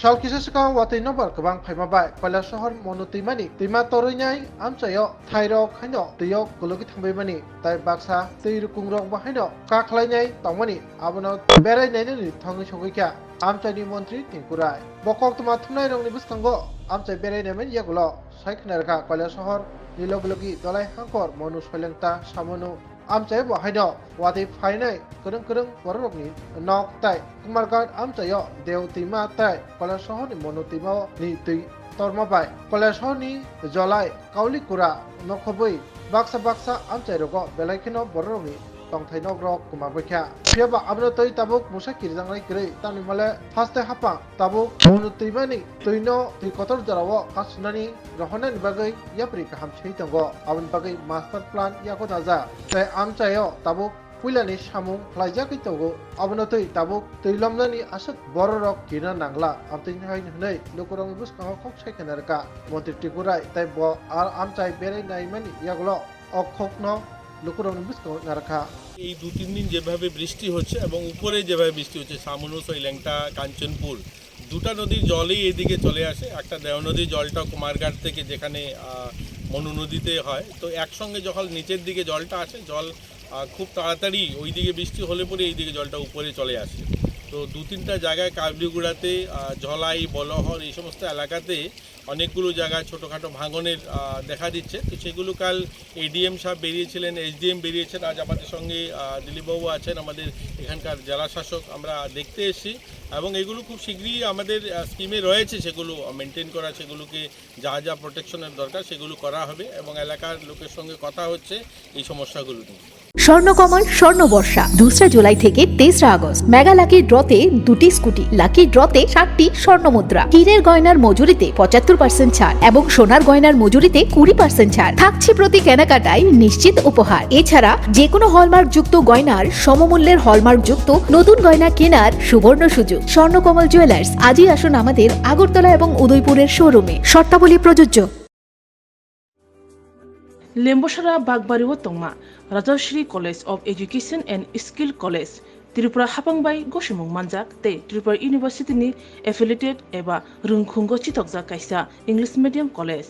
Salkisa sekang watai nomor kebang Paimabai Kailasahar Manu Twimani Twima Toronyai Amchayo Thairog Haino Tiyok Gologi Thambimani Tai Baksa Teirukungrok Bahaino Kaklainai Tongmani Abono Berai Nainani Tongi Shogika Amchani Montri Tinku Bokok Tuma Thunai Rongni Buskango Amchai Berai Namen Yagulo Saiknarka Kailasahar Nilogologi Dolai Hankor Manu Swelengta Samonu Amchai Bahaino Wati Fainai Kurung Warokni Nok Tai Kumargat Amchayo Deu Tima Tai Kailasahar ni Manu Tima ni Tui Tormabai Kailasahar ni Jolai Kauli Kura Nokobui Baksa Amchai Rogo Belaikino Boroni Tong Thainok Rok Kumabakha Piaba Abno Toi Tabuk Musakir Jangai Grey Tani Male Haste Hapa Tabuk Manu Twimani Tuino Tikotor Jarawo Kasunani Rohonan Bagai Yapri Kaham Chaitango Aban Bagai Master Plan Yako Daza Tai Amchayo Tabuk Puilani Samung Plajaki Togo Abno Toi Tabuk Tuilomnani Asat Bororok Kina Nangla Amtin Hai Nei Lokurong Bus Kahok Sekanarka Montri Tikurai Tai Bo Amchai Berai Naimani Yaglo Okhokno এই 2-3 দিন যেভাবে বৃষ্টি হচ্ছে এবং উপরে যেভাবে বৃষ্টি হচ্ছে সামনু সৈলেংটা কাঞ্চনপুর দুটা নদীর জলই এদিকে চলে আসে একটা দেও নদীর জলটা কুমারঘাট থেকে যেখানে মনু নদীতে হয় তো একসঙ্গে যখন নিচের দিকে জলটা আসে জল খুব তাড়াতাড়ি ওই দিকে বৃষ্টি হলে পরে এই দিকে জলটা উপরে চলে আসে তো 2-3টা জায়গায় কাবলিগুড়াতে ঝলাই বলহর এই সমস্ত এলাকাতে অনেকগুলো জায়গায় ছোটোখাটো ভাঙনের দেখা দিচ্ছে তো সেগুলো কাল এডিএম সাহেব বেরিয়েছিলেন এসডিএম বেরিয়েছেন আজ আমাদের সঙ্গে দিলীপবাবু আছেন আমাদের এখানকার জেলা শাসক আমরা দেখতে এসেছি এবং এগুলো খুব শীঘ্রই আমাদের স্কিমে রয়েছে সেগুলো মেনটেন করা সেগুলোকে যা প্রোটেকশনের দরকার সেগুলো করা হবে এবং এলাকার লোকের সঙ্গে কথা হচ্ছে এই সমস্যাগুলো নিয়ে স্বর্ণকমল স্বর্ণবর্ষা 2 জুলাই থেকে 23 আগস্ট মেগা লাকি ড্রতে 2টি স্কুটি লাকি ড্রতে 7টি স্বর্ণমুদ্রা হীরের গয়নার মজুরিতে 75% ছাড় এবং সোনার গয়নার মজুরিতে 20% ছাড় থাকছে প্রতি কেনাকাটায় নিশ্চিত উপহার এছাড়া যে কোনো হলমার্ক যুক্ত গয়নার সমমূল্যের হলমার্ক যুক্ত নতুন গয়না কেনার সুবর্ণ সুযোগ স্বর্ণকমল জুয়েলার্স আজই আসুন আমাদের আগরতলা এবং উদয়পুরের শোরুমে শর্তাবলী প্রযোজ্য Lembosara Bagbariwo Tongma, Rajashri College of Education and Skill College, Tripura Hapangbai Goshimung Manjak, Te Tripura University ni affiliated eba Rungkhungo Chitokja Kaisa English Medium College.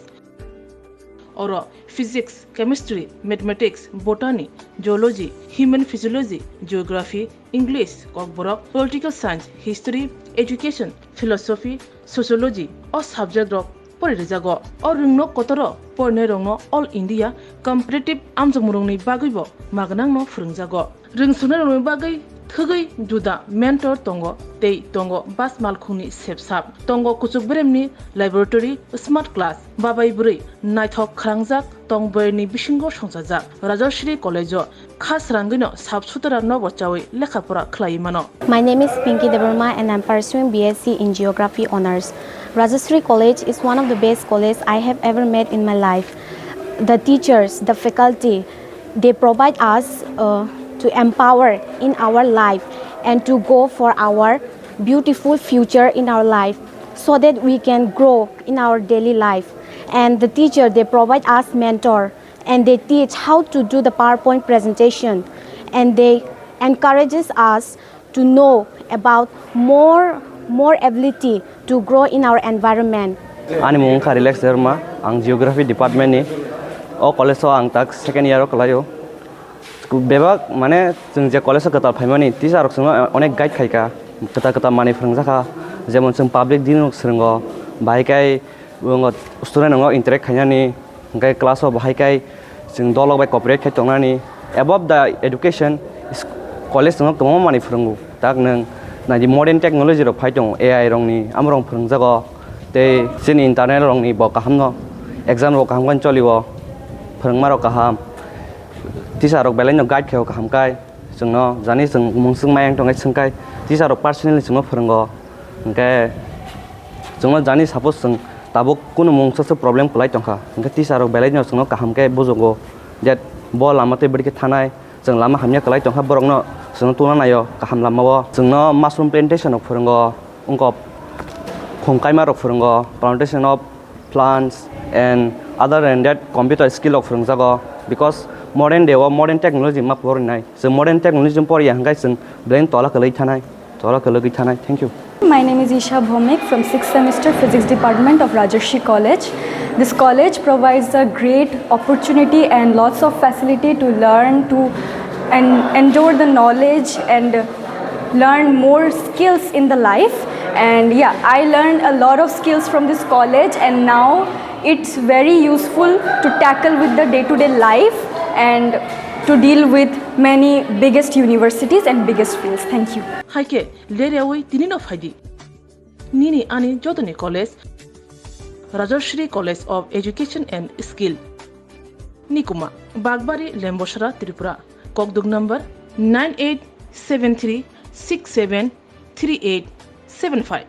Oro Physics, Chemistry, Mathematics, Botany, Geology, Human Physiology, Geography, English, Kokborok, Political Science, History, Education, Philosophy, Sociology, or subject of Porijago, or Rungno Kotoro, Pornerongno, All India, Competitive Amjamurongni Bagwibo, Magnangno Frungjago. Ringsunarongni Bagay, Thugai, Juda, Mentor Tongo, Tei Tongo, Bas Malkhuni Sepsap, Tongo Kuchukbremni, Laboratory, Smart Class, Babai Buri, Naithok Krangjak, Tongberni Bishingo Shongzajak, Rajashri College, Khas Rangino, Sabsutara Novochawi, Lekhapura Klaimano. My name is Pinky Deverma and I'm pursuing BSc in Geography Honours. Rajashri College is one of the best colleges I have ever met in my life. The teachers, the faculty, they provide us to empower in our life and to go for our beautiful future in our life so that we can grow in our daily life. And the teacher, they provide us mentor and they teach how to do the PowerPoint presentation and they encourages us to know about more ability to grow in our environment. Ani mung Kailash Dharma, ang Geography Department ni, o college so ang tak second year o kalayo. Bebak mane jeng je college ketal Twimani, tisa rok semua onek guide kai ka, kata mani Wngjak, jemon jeng public dinok serengo, bahai kai ngo student ngo interact kanya ni, kai class o bahai kai jeng dolog bai cooperate kai tongna ni. Above the education, college ngo kemo mani Wngjak, tak neng. Na di modern technology rok phaitong AI rong ni amrong Wngjak te sin internet rong ni bo kaham no exam rok kaham kan cholibo Wngjak rok kaham tisa rok belai no guide kheo kaham kai jengno jani jeng mungsung mayang tong kai tisa rok personally jengno Wngjak engke jengno jani suppose jeng tabuk kuno mungsa problem kulai tongkha engke tisa rok belai no jengno kaham kai bojogo that bo lamate beri ke thanai jeng lama hamnya kulai tongkha borok no jengno tuna nayo kaham lama bo jengno mushroom plantation of Wngjak ungko khongkaima rok Wngjak plantation of plants and other than that computer skill of Wngjak because modern day or modern technology ma por nai so modern technology por yang gai sing brain tola kalai thanai thank you. my name is Isha Bhomik from 6th semester Physics Department of Rajarshi College. This college provides a great opportunity and lots of facility to learn and endure the knowledge and learn more skills in the life. And yeah, I learned a lot of skills from this college, and now it's very useful to tackle with the day-to-day life and to deal with many biggest universities and biggest fields. Thank you. Haike Leriawi Tinino Fadi Nini Ani Jodani College, Rajarshri College of Education and Skill, Nikuma, Bagbari, Lemboshara, Tripura, Kokdug number 9873673875.